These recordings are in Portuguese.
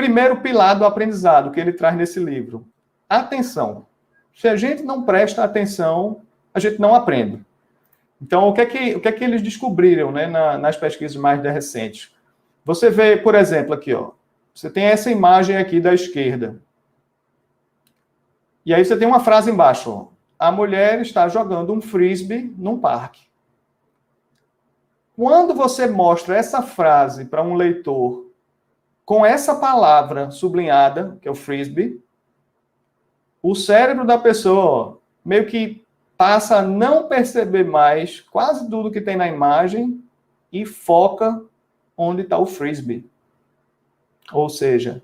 primeiro pilar do aprendizado que ele traz nesse livro? Atenção. Se a gente não presta atenção, a gente não aprende. Então, o que é que eles descobriram, né, nas pesquisas mais recentes? Você vê, por exemplo, aqui, ó, você tem essa imagem aqui da esquerda. E aí você tem uma frase embaixo, ó. A mulher está jogando um frisbee num parque. Quando você mostra essa frase para um leitor com essa palavra sublinhada, que é o frisbee, o cérebro da pessoa, ó, meio que passa a não perceber mais quase tudo que tem na imagem e foca onde está o frisbee. Ou seja,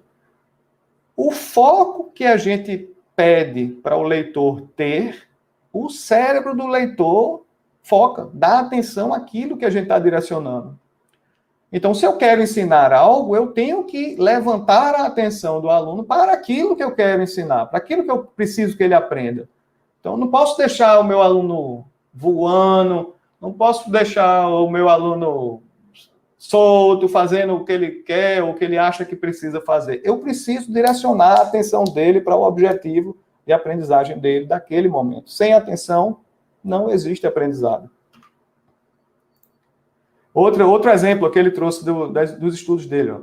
o foco que a gente pede para o leitor ter, o cérebro do leitor foca, dá atenção àquilo que a gente está direcionando. Então, se eu quero ensinar algo, eu tenho que levantar a atenção do aluno para aquilo que eu quero ensinar, para aquilo que eu preciso que ele aprenda. Então, não posso deixar o meu aluno voando, não posso deixar o meu aluno solto, fazendo o que ele quer, ou o que ele acha que precisa fazer. Eu preciso direcionar a atenção dele para o objetivo de aprendizagem dele daquele momento. Sem atenção, não existe aprendizado. Outro exemplo que ele trouxe dos estudos dele. Ó.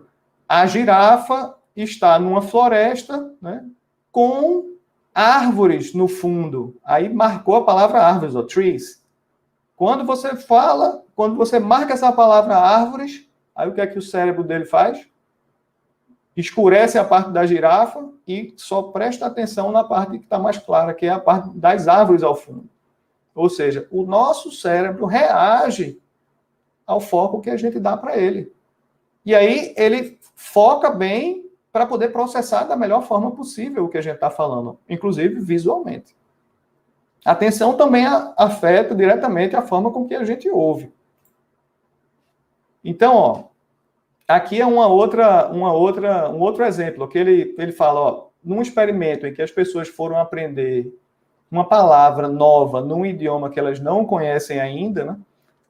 A girafa está numa floresta, né, com árvores no fundo. Aí marcou a palavra árvores, ó, trees. Quando você marca essa palavra árvores, aí o que é que o cérebro dele faz? Escurece a parte da girafa e só presta atenção na parte que está mais clara, que é a parte das árvores ao fundo. Ou seja, o nosso cérebro reage ao foco que a gente dá para ele. E aí ele foca bem para poder processar da melhor forma possível o que a gente está falando, inclusive visualmente. A atenção também afeta diretamente a forma com que a gente ouve. Então, ó, aqui é um outro exemplo, que ele fala, ó, num experimento em que as pessoas foram aprender uma palavra nova num idioma que elas não conhecem ainda, né?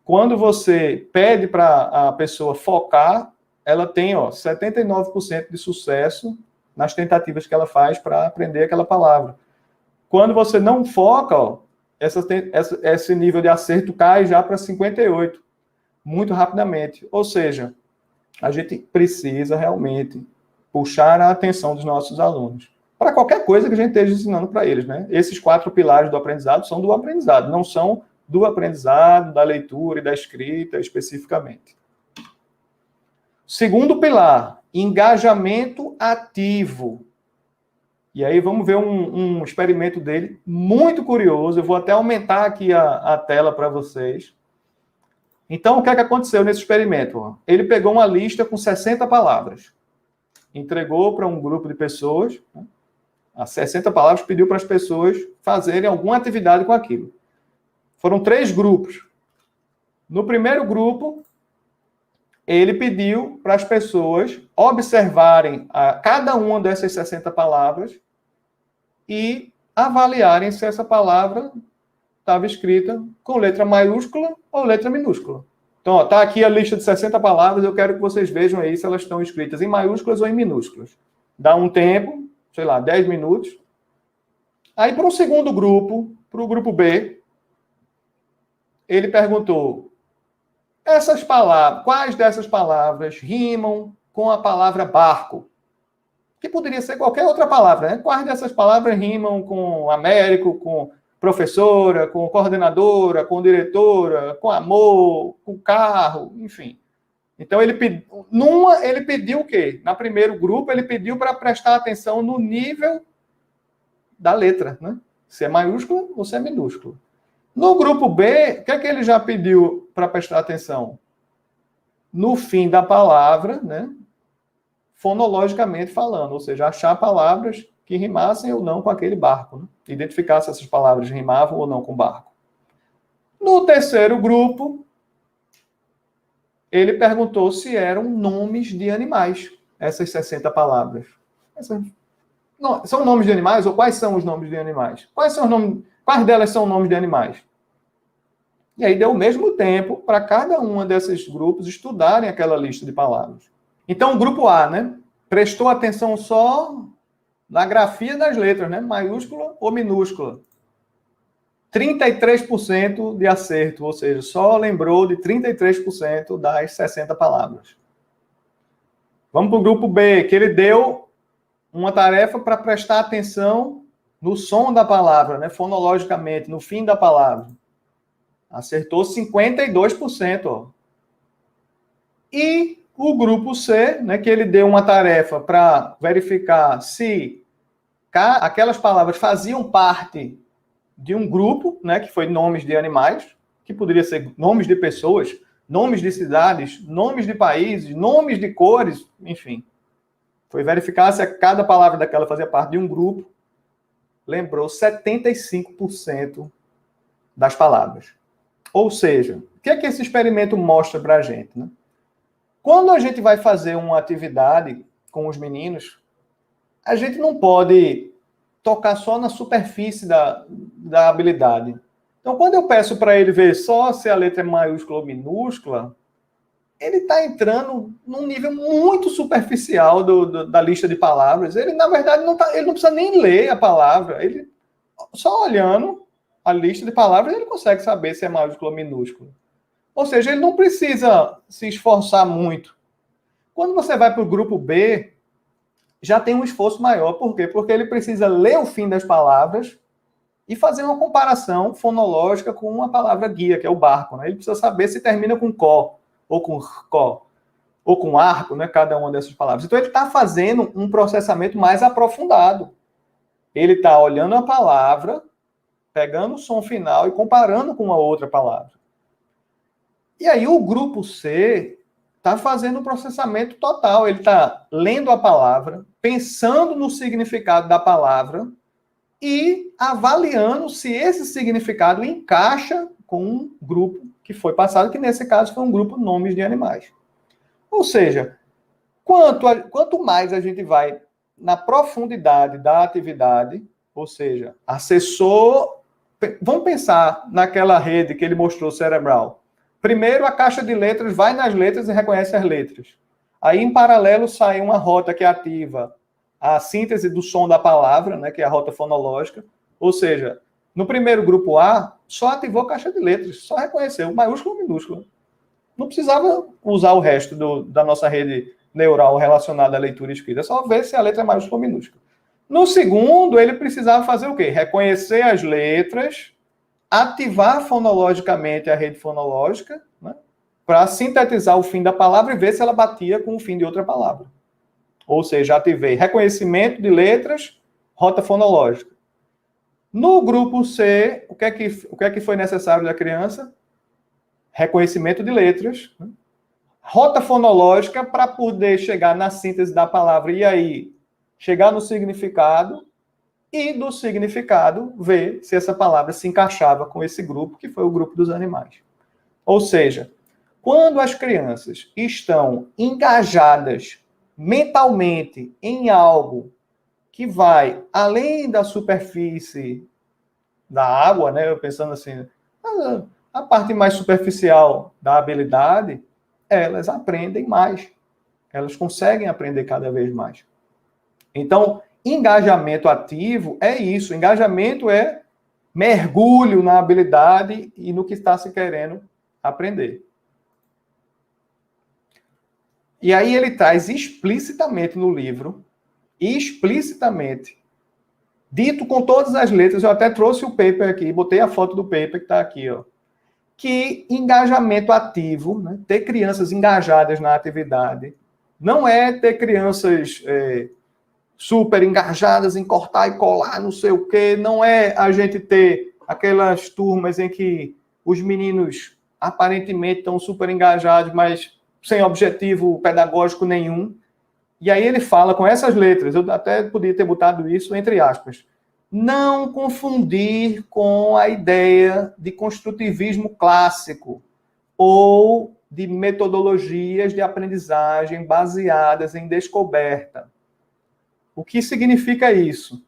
Quando você pede para a pessoa focar, ela tem, ó, 79% de sucesso nas tentativas que ela faz para aprender aquela palavra. Quando você não foca, ó, esse nível de acerto cai já para 58%, muito rapidamente. Ou seja, a gente precisa realmente puxar a atenção dos nossos alunos para qualquer coisa que a gente esteja ensinando para eles, né? Esses 4 pilares do aprendizado são do aprendizado, não são do aprendizado, da leitura e da escrita especificamente. Segundo pilar, engajamento ativo. E aí vamos ver um experimento dele muito curioso. Eu vou até aumentar aqui a tela para vocês. Então, o que é que aconteceu nesse experimento? Ele pegou uma lista com 60 palavras, entregou para um grupo de pessoas, né? As 60 palavras, pediu para as pessoas fazerem alguma atividade com aquilo. Foram 3 grupos. No primeiro grupo, ele pediu para as pessoas observarem cada uma dessas 60 palavras e avaliarem se essa palavra estava escrita com letra maiúscula ou letra minúscula. Então, está aqui a lista de 60 palavras, eu quero que vocês vejam aí se elas estão escritas em maiúsculas ou em minúsculas. Dá um tempo, sei lá, 10 minutos. Aí, para o segundo grupo, para o grupo B, ele perguntou, essas palavras, quais dessas palavras rimam com a palavra barco? Que poderia ser qualquer outra palavra, né? Quais dessas palavras rimam com Américo, com professora, com coordenadora, com diretora, com amor, com carro, enfim. Então, ele pediu o quê? No primeiro grupo, ele pediu para prestar atenção no nível da letra, né? Se é maiúscula ou se é minúscula. No grupo B, o que é que ele já pediu para prestar atenção? No fim da palavra, né? Fonologicamente falando, ou seja, achar palavras que rimassem ou não com aquele barco, né? Identificar se essas palavras rimavam ou não com barco. No terceiro grupo, ele perguntou se eram nomes de animais, essas 60 palavras. São nomes de animais ou quais são os nomes de animais? Quais delas são nomes de animais? E aí deu o mesmo tempo para cada um desses grupos estudarem aquela lista de palavras. Então, o grupo A, né? prestou atenção só na grafia das letras, né? Maiúscula ou minúscula. 33% de acerto, ou seja, só lembrou de 33% das 60 palavras. Vamos para o grupo B, que ele deu uma tarefa para prestar atenção no som da palavra, né? Fonologicamente, no fim da palavra. Acertou 52%. Ó. E o grupo C, né, que ele deu uma tarefa para verificar se aquelas palavras faziam parte de um grupo, né, que foi nomes de animais, que poderia ser nomes de pessoas, nomes de cidades, nomes de países, nomes de cores, enfim. Foi verificar se cada palavra daquela fazia parte de um grupo. Lembrou 75% das palavras. Ou seja, o que é que esse experimento mostra para a gente? Né? Quando a gente vai fazer uma atividade com os meninos, a gente não pode tocar só na superfície da habilidade. Então, quando eu peço para ele ver só se a letra é maiúscula ou minúscula, ele está entrando num nível muito superficial da lista de palavras. Ele, na verdade, ele não precisa nem ler a palavra. Ele, só olhando a lista de palavras, ele consegue saber se é maiúscula ou minúscula. Ou seja, ele não precisa se esforçar muito. Quando você vai para o grupo B, já tem um esforço maior. Por quê? Porque ele precisa ler o fim das palavras e fazer uma comparação fonológica com uma palavra guia, que é o barco. Né? Ele precisa saber se termina com có, ou com có, ou com arco, né? Cada uma dessas palavras. Então, ele está fazendo um processamento mais aprofundado. Ele está olhando a palavra, pegando o som final e comparando com uma outra palavra. E aí, o grupo C está fazendo um processamento total. Ele está lendo a palavra, pensando no significado da palavra e avaliando se esse significado encaixa com um grupo que foi passado, que nesse caso foi um grupo de nomes de animais. Ou seja, quanto mais a gente vai na profundidade da atividade, ou seja, acessou... Vamos pensar naquela rede que ele mostrou cerebral. Primeiro, a caixa de letras vai nas letras e reconhece as letras. Aí, em paralelo, sai uma rota que ativa a síntese do som da palavra, né, que é a rota fonológica. Ou seja, no primeiro grupo A, só ativou a caixa de letras, só reconheceu maiúscula ou minúscula. Não precisava usar o resto da nossa rede neural relacionada à leitura e escrita, só ver se a letra é maiúscula ou minúscula. No segundo, ele precisava fazer o quê? Reconhecer as letras, ativar fonologicamente a rede fonológica, né, para sintetizar o fim da palavra e ver se ela batia com o fim de outra palavra. Ou seja, ativei reconhecimento de letras, rota fonológica. No grupo C, o que é que foi necessário da criança? Reconhecimento de letras, né, rota fonológica para poder chegar na síntese da palavra e aí chegar no significado e do significado ver se essa palavra se encaixava com esse grupo, que foi o grupo dos animais. Ou seja, quando as crianças estão engajadas mentalmente em algo que vai além da superfície da água, né? Eu pensando assim, a parte mais superficial da habilidade, elas aprendem mais. Elas conseguem aprender cada vez mais. Então, engajamento ativo é isso. Engajamento é mergulho na habilidade e no que está se querendo aprender. E aí ele traz explicitamente no livro, dito com todas as letras, eu até trouxe o paper aqui, botei a foto do paper que está aqui, ó, que engajamento ativo, né, ter crianças engajadas na atividade, não é ter crianças super engajadas em cortar e colar, não sei o quê, não é a gente ter aquelas turmas em que os meninos aparentemente estão super engajados, mas sem objetivo pedagógico nenhum. E aí ele fala com essas letras, eu até podia ter botado isso entre aspas, não confundir com a ideia de construtivismo clássico ou de metodologias de aprendizagem baseadas em descoberta. O que significa isso?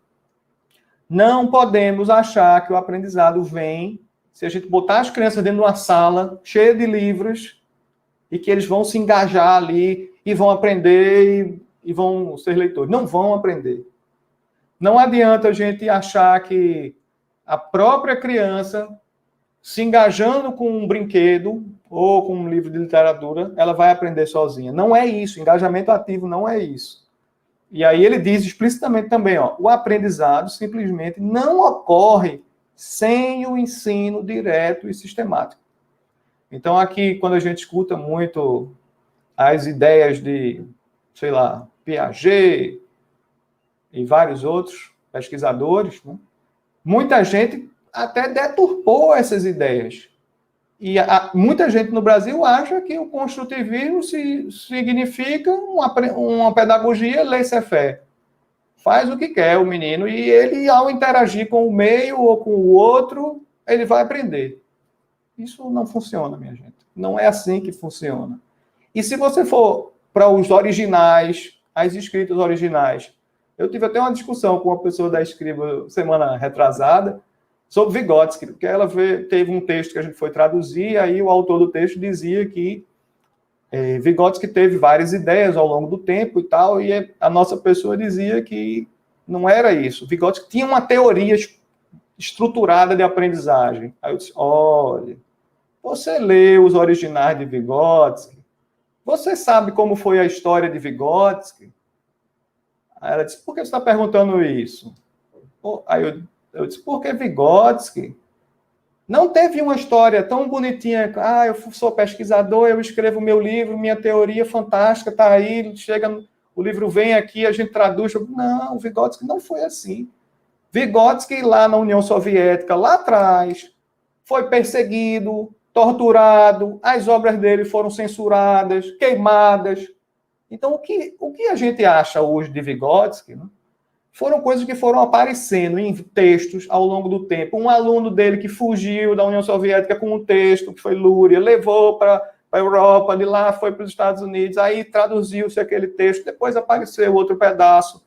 Não podemos achar que o aprendizado vem se a gente botar as crianças dentro de uma sala cheia de livros e que eles vão se engajar ali e vão aprender e vão ser leitores. Não vão aprender. Não adianta a gente achar que a própria criança, se engajando com um brinquedo ou com um livro de literatura, ela vai aprender sozinha. Não é isso. Engajamento ativo não é isso. E aí ele diz explicitamente também, ó, o aprendizado simplesmente não ocorre sem o ensino direto e sistemático. Então, aqui, quando a gente escuta muito as ideias de, sei lá, Piaget e vários outros pesquisadores, né, muita gente até deturpou essas ideias. E muita gente no Brasil acha que o construtivismo significa uma pedagogia laissez-faire. Faz o que quer o menino, e ele, ao interagir com o meio ou com o outro, ele vai aprender. Isso não funciona, minha gente. Não é assim que funciona. E se você for para os originais, as escritas originais, eu tive até uma discussão com uma pessoa da Escriba semana retrasada sobre Vygotsky, porque ela teve um texto que a gente foi traduzir, e aí o autor do texto dizia que Vygotsky teve várias ideias ao longo do tempo e tal, e a nossa pessoa dizia que não era isso. Vygotsky tinha uma teoria estruturada de aprendizagem. Aí eu disse, olha, você lê os originais de Vygotsky, você sabe como foi a história de Vygotsky? Aí ela disse, por que você está perguntando isso? Aí eu disse, porque Vygotsky não teve uma história tão bonitinha. Ah, eu sou pesquisador, eu escrevo meu livro, minha teoria fantástica está aí, chega, o livro vem aqui, a gente traduz. Não, Vygotsky não foi assim. Vygotsky, lá na União Soviética, lá atrás, foi perseguido, torturado, as obras dele foram censuradas, queimadas. Então, o que a gente acha hoje de Vygotsky, né, foram coisas que foram aparecendo em textos ao longo do tempo. Um aluno dele que fugiu da União Soviética com um texto, que foi Lúria, levou para a Europa, de lá foi para os Estados Unidos, aí traduziu-se aquele texto, depois apareceu outro pedaço.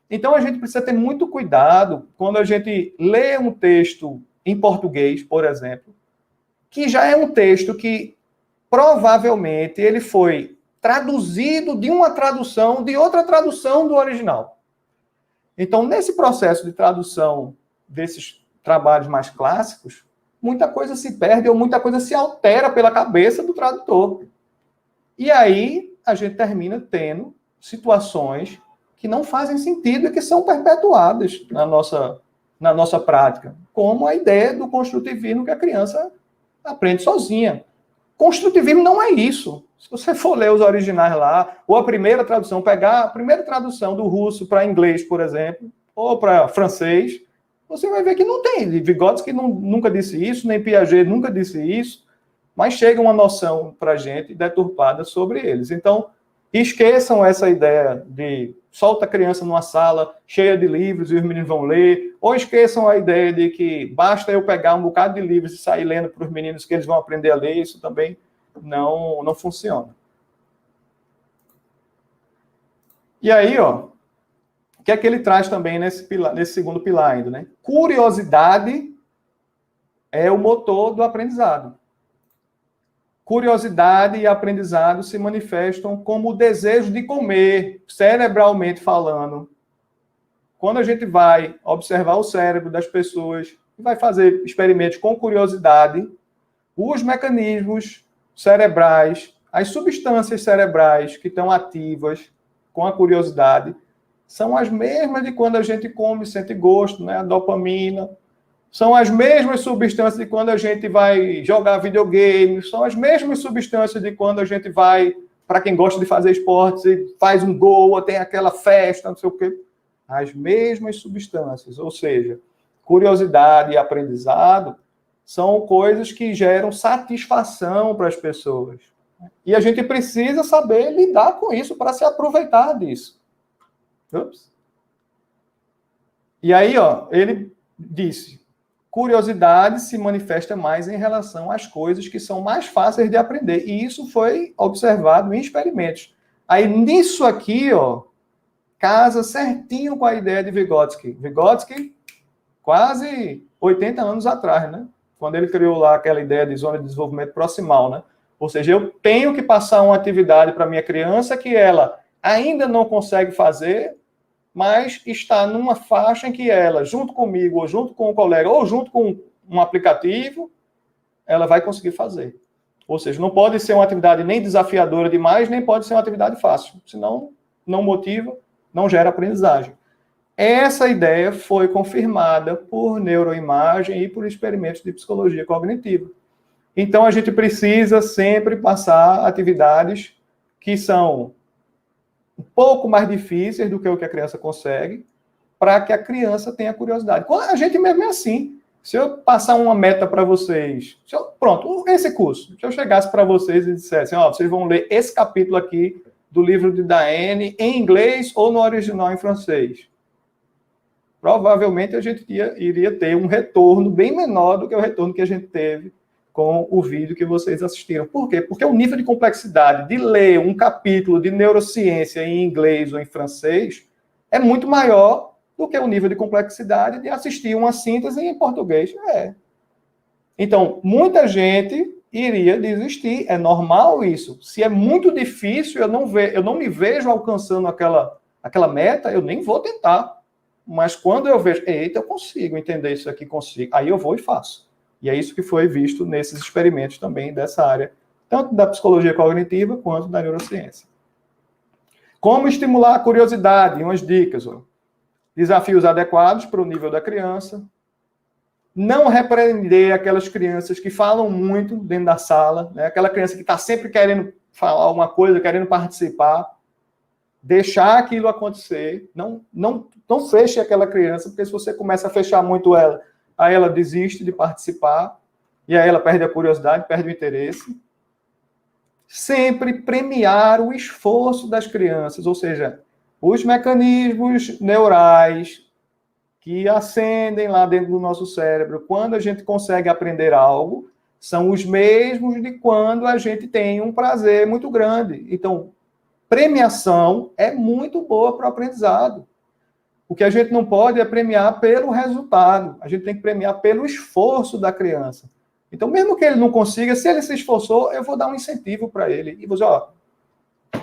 Então, a gente precisa ter muito cuidado quando a gente lê um texto em português, por exemplo, que já é um texto que provavelmente ele foi traduzido de uma tradução, de outra tradução do original. Então, nesse processo de tradução desses trabalhos mais clássicos, muita coisa se perde ou muita coisa se altera pela cabeça do tradutor. E aí, a gente termina tendo situações que não fazem sentido e que são perpetuadas na nossa prática, como a ideia do construtivismo que a criança aprende sozinha. Construtivismo não é isso. Se você for ler os originais lá, ou a primeira tradução, pegar a primeira tradução do russo para inglês, por exemplo, ou para francês, você vai ver que não tem. Vygotsky nunca disse isso, nem Piaget nunca disse isso, mas chega uma noção para a gente deturpada sobre eles. Então, esqueçam essa ideia de solta a criança numa sala cheia de livros e os meninos vão ler, ou esqueçam a ideia de que basta eu pegar um bocado de livros e sair lendo para os meninos que eles vão aprender a ler. Isso também não funciona. E aí, ó, o que é que ele traz também nesse segundo pilar ainda, né? Curiosidade é o motor do aprendizado. Curiosidade e aprendizado se manifestam como o desejo de comer, cerebralmente falando. Quando a gente vai observar o cérebro das pessoas e vai fazer experimentos com curiosidade, os mecanismos cerebrais, as substâncias cerebrais que estão ativas com a curiosidade, são as mesmas de quando a gente come e sente gosto, né? A dopamina. São as mesmas substâncias de quando a gente vai jogar videogame, são as mesmas substâncias de quando a gente vai, para quem gosta de fazer esportes, e faz um gol, ou tem aquela festa, não sei o quê. As mesmas substâncias, ou seja, curiosidade e aprendizado são coisas que geram satisfação para as pessoas. E a gente precisa saber lidar com isso para se aproveitar disso. Ups. E aí, ó, ele disse, curiosidade se manifesta mais em relação às coisas que são mais fáceis de aprender. E isso foi observado em experimentos. Aí, nisso aqui, ó, casa certinho com a ideia de Vygotsky. Vygotsky, quase 80 anos atrás, né? Quando ele criou lá aquela ideia de zona de desenvolvimento proximal, né? Ou seja, eu tenho que passar uma atividade para minha criança que ela ainda não consegue fazer, mas está numa faixa em que ela, junto comigo, ou junto com o colega, ou junto com um aplicativo, ela vai conseguir fazer. Ou seja, não pode ser uma atividade nem desafiadora demais, nem pode ser uma atividade fácil. Senão, não motiva, não gera aprendizagem. Essa ideia foi confirmada por neuroimagem e por experimentos de psicologia cognitiva. Então, a gente precisa sempre passar atividades que são um pouco mais difíceis do que o que a criança consegue, para que a criança tenha curiosidade. A gente mesmo é assim. Se eu passar uma meta para vocês, pronto, esse curso, se eu chegasse para vocês e dissesse, vocês vão ler esse capítulo aqui do livro de Daene em inglês ou no original em francês, provavelmente a gente iria ter um retorno bem menor do que o retorno que a gente teve com o vídeo que vocês assistiram. Por quê? Porque o nível de complexidade de ler um capítulo de neurociência em inglês ou em francês é muito maior do que o nível de complexidade de assistir uma síntese em português. Então, muita gente iria desistir. É normal isso. Se é muito difícil, eu não me vejo alcançando aquela meta, eu nem vou tentar. Mas quando eu vejo, eita, eu consigo entender isso aqui, consigo. Aí eu vou e faço. E é isso que foi visto nesses experimentos também dessa área, tanto da psicologia cognitiva quanto da neurociência. Como estimular a curiosidade? Umas dicas. Desafios adequados para o nível da criança. Não repreender aquelas crianças que falam muito dentro da sala, né? Aquela criança que está sempre querendo falar alguma coisa, querendo participar. Deixar aquilo acontecer. Não feche aquela criança, porque se você começa a fechar muito ela, aí ela desiste de participar, e aí ela perde a curiosidade, perde o interesse. Sempre premiar o esforço das crianças, ou seja, os mecanismos neurais que acendem lá dentro do nosso cérebro, quando a gente consegue aprender algo, são os mesmos de quando a gente tem um prazer muito grande. Então, premiação é muito boa para o aprendizado. O que a gente não pode é premiar pelo resultado. A gente tem que premiar pelo esforço da criança. Então, mesmo que ele não consiga, se ele se esforçou, eu vou dar um incentivo para ele. E vou dizer,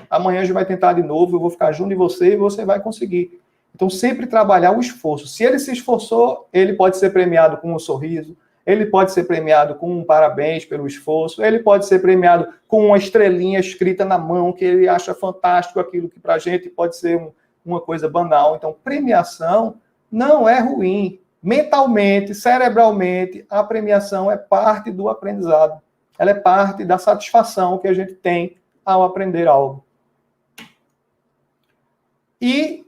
amanhã a gente vai tentar de novo, eu vou ficar junto de você e você vai conseguir. Então, sempre trabalhar o esforço. Se ele se esforçou, ele pode ser premiado com um sorriso, ele pode ser premiado com um parabéns pelo esforço, ele pode ser premiado com uma estrelinha escrita na mão, que ele acha fantástico aquilo que para a gente pode ser uma coisa banal. Então, premiação não é ruim. Mentalmente, cerebralmente, a premiação é parte do aprendizado. Ela é parte da satisfação que a gente tem ao aprender algo. E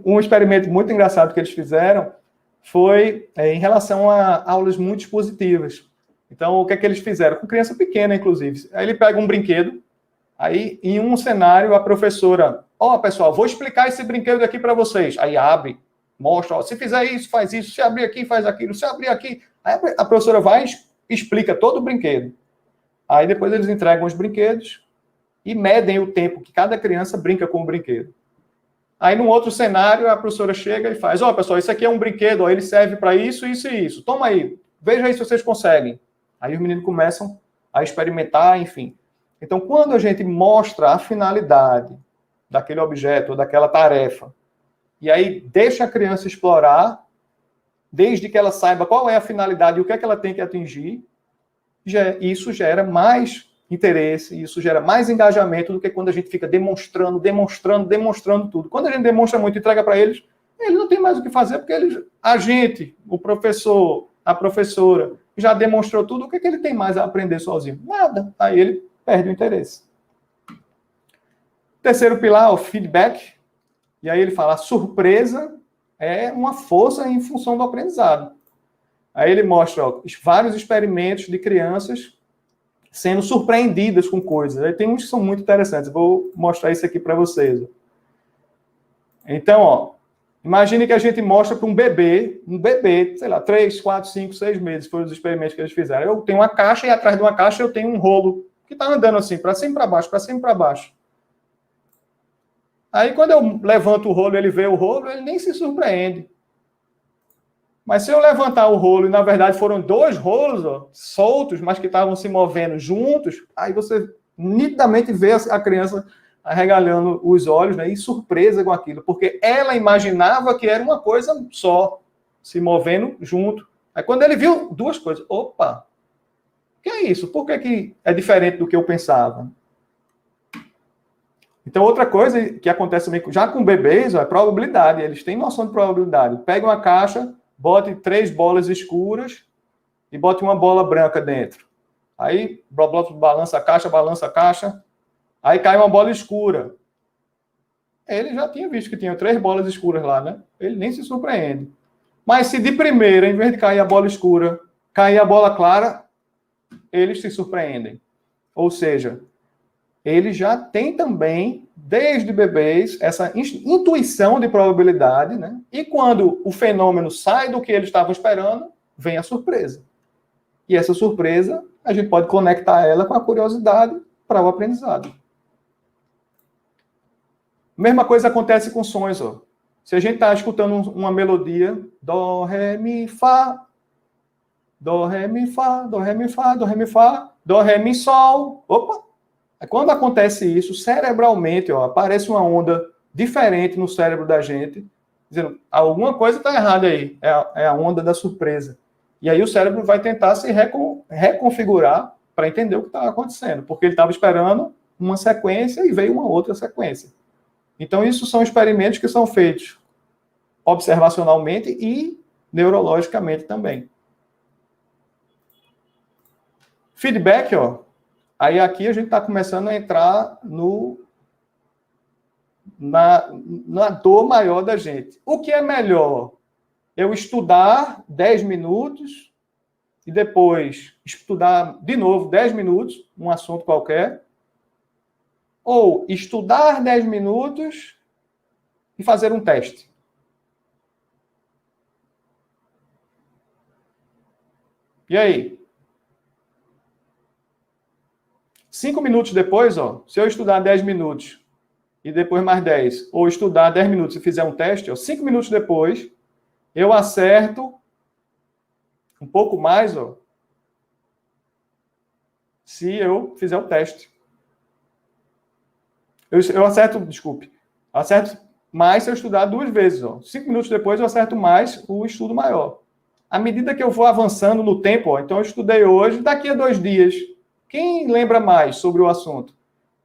um experimento muito engraçado que eles fizeram foi em relação a aulas muito expositivas. Então, o que é que eles fizeram? Com criança pequena, inclusive. Aí ele pega um brinquedo, aí em um cenário a professora, pessoal, vou explicar esse brinquedo aqui para vocês. Aí abre, mostra, se fizer isso, faz isso, se abrir aqui, faz aquilo, se abrir aqui. Aí a professora vai e explica todo o brinquedo. Aí depois eles entregam os brinquedos e medem o tempo que cada criança brinca com o brinquedo. Aí, num outro cenário, a professora chega e faz, pessoal, isso aqui é um brinquedo, ele serve para isso, isso e isso. Toma aí, veja aí se vocês conseguem. Aí os meninos começam a experimentar, enfim. Então, quando a gente mostra a finalidade daquele objeto, ou daquela tarefa, e aí deixa a criança explorar, desde que ela saiba qual é a finalidade e o que é que ela tem que atingir, isso gera mais interesse, isso gera mais engajamento do que quando a gente fica demonstrando tudo. Quando a gente demonstra muito e entrega para eles, eles não têm mais o que fazer, porque a gente, o professor, a professora, já demonstrou tudo, o que é que ele tem mais a aprender sozinho? Nada. Aí ele perde o interesse. Terceiro pilar, o feedback. E aí ele fala, a surpresa é uma força em função do aprendizado. Aí ele mostra vários experimentos de crianças sendo surpreendidas com coisas. Aí tem uns que são muito interessantes. Vou mostrar isso aqui para vocês. Então, imagine que a gente mostra para um bebê, sei lá, 3, 4, 5, 6 meses, foram os experimentos que eles fizeram. Eu tenho uma caixa e atrás de uma caixa eu tenho um rolo que está andando assim, para cima e para baixo, para cima e para baixo. Aí, quando eu levanto o rolo, ele vê o rolo, ele nem se surpreende. Mas se eu levantar o rolo, e na verdade foram 2 rolos soltos, mas que estavam se movendo juntos, aí você nitidamente vê a criança arregalhando os olhos, né, e surpresa com aquilo, porque ela imaginava que era uma coisa só, se movendo junto. Aí quando ele viu duas coisas, opa, o que é isso? Por que é diferente do que eu pensava? Então, outra coisa que acontece também já com bebês é probabilidade. Eles têm noção de probabilidade. Pega uma caixa, bote 3 bolas escuras e bote uma bola branca dentro. Aí, balança a caixa. Aí cai uma bola escura. Ele já tinha visto que tinha 3 bolas escuras lá, né? Ele nem se surpreende. Mas se de primeira, em vez de cair a bola escura, cair a bola clara, eles se surpreendem. Ou seja, ele já tem também, desde bebês, essa intuição de probabilidade, né? E quando o fenômeno sai do que eles estavam esperando, vem a surpresa. E essa surpresa, a gente pode conectar ela com a curiosidade para o aprendizado. Mesma coisa acontece com sons, ó. Se a gente está escutando uma melodia, dó, ré, mi, fá, dó, ré, mi, fá, dó, ré, mi, fá, dó, ré, mi, fá, dó, ré, mi, sol. Opa! Quando acontece isso, cerebralmente, ó, aparece uma onda diferente no cérebro da gente, dizendo, alguma coisa está errada aí, é a onda da surpresa. E aí o cérebro vai tentar se reconfigurar para entender o que está acontecendo, porque ele estava esperando uma sequência e veio uma outra sequência. Então, isso são experimentos que são feitos observacionalmente e neurologicamente também. Feedback, ó. Aí aqui a gente está começando a entrar na dor maior da gente. O que é melhor? Eu estudar 10 minutos e depois estudar de novo 10 minutos, um assunto qualquer, ou estudar 10 minutos e fazer um teste. E aí? 5 minutos depois, ó, se eu estudar 10 minutos e depois mais 10, ou estudar 10 minutos e fizer um teste, ó, 5 minutos depois, eu acerto um pouco mais, ó, se eu fizer o teste. Eu acerto, desculpe, acerto mais se eu estudar 2 vezes. Ó. 5 minutos depois eu acerto mais o estudo maior. À medida que eu vou avançando no tempo, ó, então eu estudei hoje, daqui a 2 dias, quem lembra mais sobre o assunto?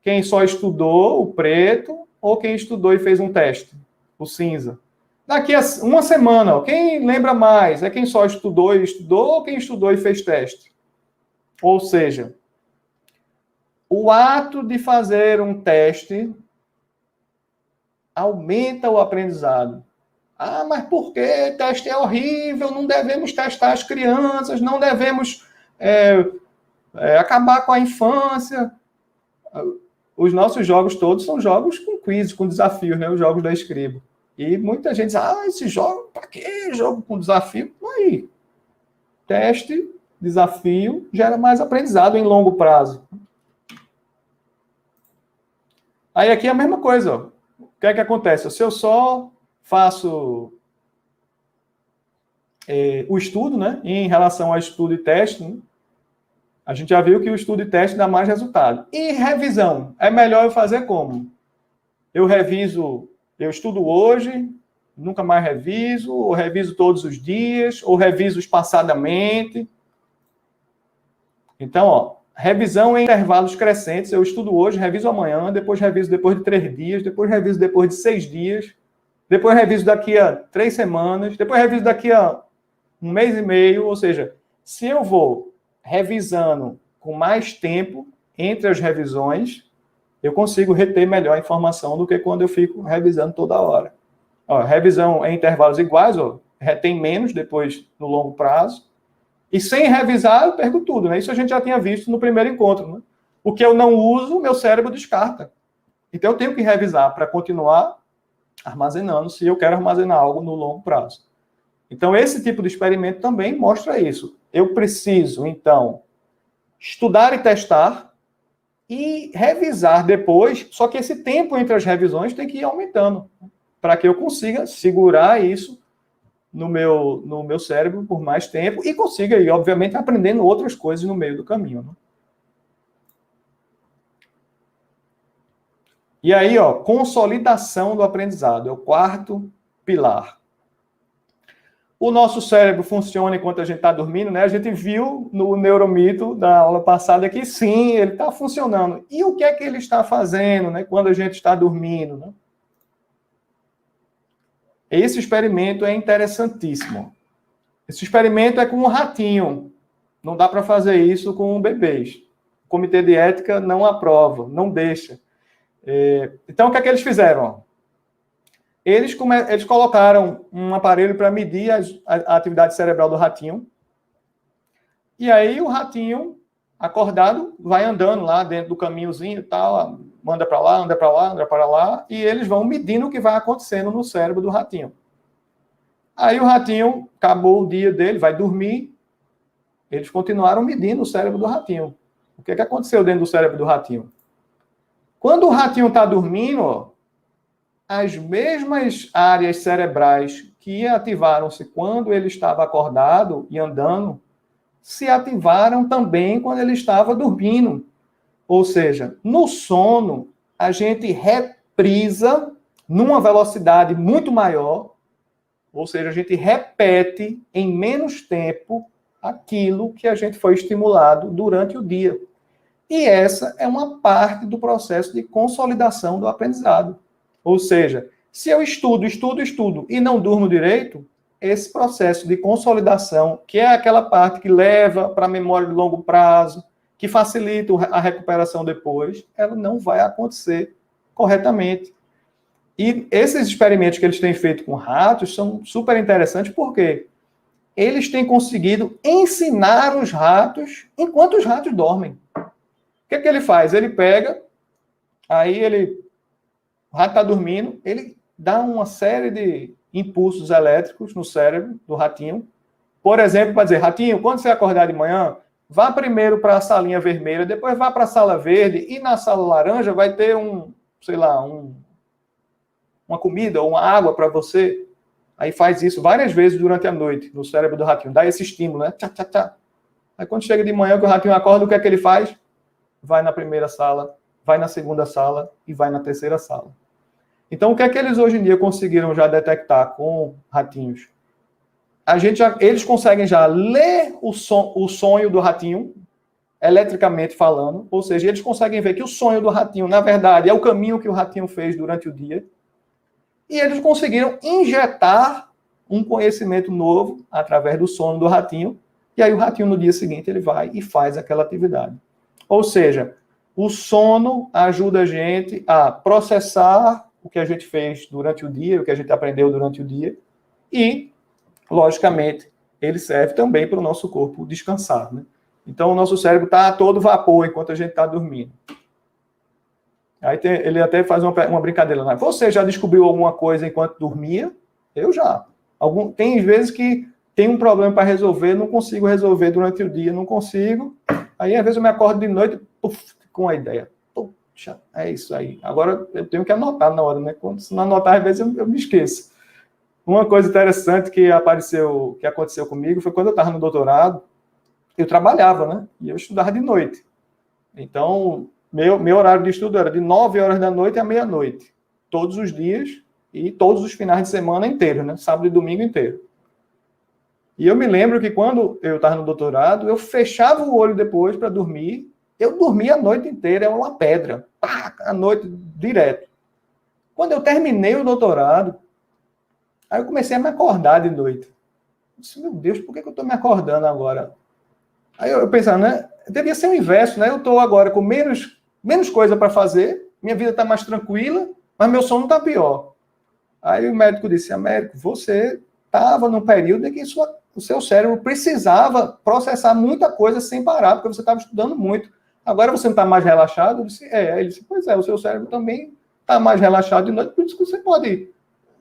Quem só estudou o preto ou quem estudou e fez um teste, o cinza? Daqui a uma semana, ó, quem lembra mais? É quem só estudou e estudou ou quem estudou e fez teste? Ou seja, o ato de fazer um teste aumenta o aprendizado. Ah, mas por quê? Teste é horrível, não devemos testar as crianças, não devemos acabar com a infância. Os nossos jogos todos são jogos com quiz, com desafios, né? Os jogos da Escribo. E muita gente diz, esse jogo, para quê? Jogo com desafio? Aí, teste, desafio, gera mais aprendizado em longo prazo. Aí aqui é a mesma coisa, ó. O que é que acontece? Se eu só faço o estudo, né, em relação ao estudo e teste, né, a gente já viu que o estudo e teste dá mais resultado. E revisão? É melhor eu fazer como? Eu reviso, eu estudo hoje, nunca mais reviso, ou reviso todos os dias, ou reviso espaçadamente. Então, ó, revisão em intervalos crescentes. Eu estudo hoje, reviso amanhã, depois reviso depois de 3 dias, depois reviso depois de 6 dias, depois reviso daqui a 3 semanas, depois reviso daqui a 1 mês e meio. Ou seja, se eu vou revisando com mais tempo entre as revisões, eu consigo reter melhor a informação do que quando eu fico revisando toda hora. Ó, revisão em intervalos iguais, ó, retém menos depois no longo prazo. E sem revisar, eu perco tudo, né? Isso a gente já tinha visto no primeiro encontro, né? O que eu não uso, meu cérebro descarta. Então, eu tenho que revisar para continuar armazenando, se eu quero armazenar algo no longo prazo. Então, esse tipo de experimento também mostra isso. Eu preciso, então, estudar e testar e revisar depois, só que esse tempo entre as revisões tem que ir aumentando, para que eu consiga segurar isso no meu cérebro por mais tempo e consiga, e obviamente, aprendendo outras coisas no meio do caminho. Né? E aí, ó, consolidação do aprendizado, é o quarto pilar. O nosso cérebro funciona enquanto a gente está dormindo, né? A gente viu no neuromito da aula passada que sim, ele está funcionando. E o que é que ele está fazendo, né, quando a gente está dormindo, né? Esse experimento é interessantíssimo. Esse experimento é com um ratinho. Não dá para fazer isso com bebês. O Comitê de Ética não aprova, não deixa. Então, o que é que eles fizeram? Eles colocaram um aparelho para medir a atividade cerebral do ratinho. E aí o ratinho, acordado, vai andando lá dentro do caminhozinho e tal, anda para lá, anda para lá, anda para lá, e eles vão medindo o que vai acontecendo no cérebro do ratinho. Aí o ratinho, acabou o dia dele, vai dormir, eles continuaram medindo o cérebro do ratinho. O que é que aconteceu dentro do cérebro do ratinho? Quando o ratinho está dormindo, ó, as mesmas áreas cerebrais que ativaram-se quando ele estava acordado e andando, se ativaram também quando ele estava dormindo. Ou seja, no sono, a gente reprisa numa velocidade muito maior, ou seja, a gente repete em menos tempo aquilo que a gente foi estimulado durante o dia. E essa é uma parte do processo de consolidação do aprendizado. Ou seja, se eu estudo e não durmo direito, esse processo de consolidação, que é aquela parte que leva para a memória de longo prazo, que facilita a recuperação depois, ela não vai acontecer corretamente. E esses experimentos que eles têm feito com ratos são super interessantes porque eles têm conseguido ensinar os ratos enquanto os ratos dormem. O que é que ele faz? Ele pega, o rato está dormindo, ele dá uma série de impulsos elétricos no cérebro do ratinho. Por exemplo, para dizer, ratinho, quando você acordar de manhã, vá primeiro para a salinha vermelha, depois vá para a sala verde, e na sala laranja vai ter uma comida ou uma água para você. Aí faz isso várias vezes durante a noite no cérebro do ratinho, dá esse estímulo, né? Tchá, tchá, tchá. Aí quando chega de manhã que o ratinho acorda, o que é que ele faz? Vai na primeira sala, vai na segunda sala e vai na terceira sala. Então, o que é que eles hoje em dia conseguiram já detectar com ratinhos? Eles conseguem já ler o sonho do ratinho, eletricamente falando, ou seja, eles conseguem ver que o sonho do ratinho, na verdade, é o caminho que o ratinho fez durante o dia, e eles conseguiram injetar um conhecimento novo através do sono do ratinho, e aí o ratinho, no dia seguinte, ele vai e faz aquela atividade. Ou seja, o sono ajuda a gente a processar o que a gente fez durante o dia, o que a gente aprendeu durante o dia, e, logicamente, ele serve também para o nosso corpo descansar, né? Então, o nosso cérebro está a todo vapor enquanto a gente está dormindo. Aí ele até faz uma brincadeira lá. Você já descobriu alguma coisa enquanto dormia? Eu já. Tem vezes que tem um problema para resolver, não consigo resolver durante o dia, não consigo. Aí, às vezes, eu me acordo de noite, com a ideia. Puxa, é isso aí. Agora, eu tenho que anotar na hora, né? Se não anotar, às vezes, eu me esqueço. Uma coisa interessante que aconteceu comigo foi quando eu estava no doutorado, eu trabalhava, né? E eu estudava de noite. Então, meu horário de estudo era de 9 horas da noite à meia-noite. Todos os dias e todos os finais de semana inteiros, né? Sábado e domingo inteiro. E eu me lembro que quando eu estava no doutorado, eu fechava o olho depois para dormir. Eu dormia a noite inteira, é uma pedra. A noite direto. Quando eu terminei o doutorado, aí eu comecei a me acordar de noite. Eu disse, meu Deus, por que eu estou me acordando agora? Aí eu pensava, né? Devia ser o inverso, né? Eu estou agora com menos coisa para fazer, minha vida está mais tranquila, mas meu sono está pior. Aí o médico disse, Américo, você estava num período em que o seu cérebro precisava processar muita coisa sem parar, porque você estava estudando muito. Agora você não está mais relaxado? Eu disse, Ele disse, pois é, o seu cérebro também está mais relaxado de noite, por isso que você pode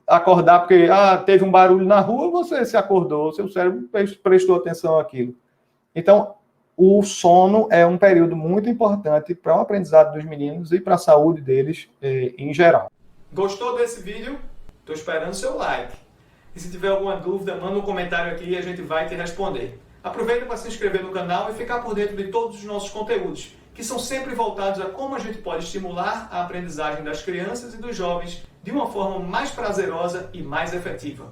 acordar, porque teve um barulho na rua, você se acordou, o seu cérebro prestou atenção àquilo. Então, o sono é um período muito importante para o aprendizado dos meninos e para a saúde deles em geral. Gostou desse vídeo? Estou esperando o seu like. E se tiver alguma dúvida, manda um comentário aqui e a gente vai te responder. Aproveita para se inscrever no canal e ficar por dentro de todos os nossos conteúdos, que são sempre voltados a como a gente pode estimular a aprendizagem das crianças e dos jovens de uma forma mais prazerosa e mais efetiva.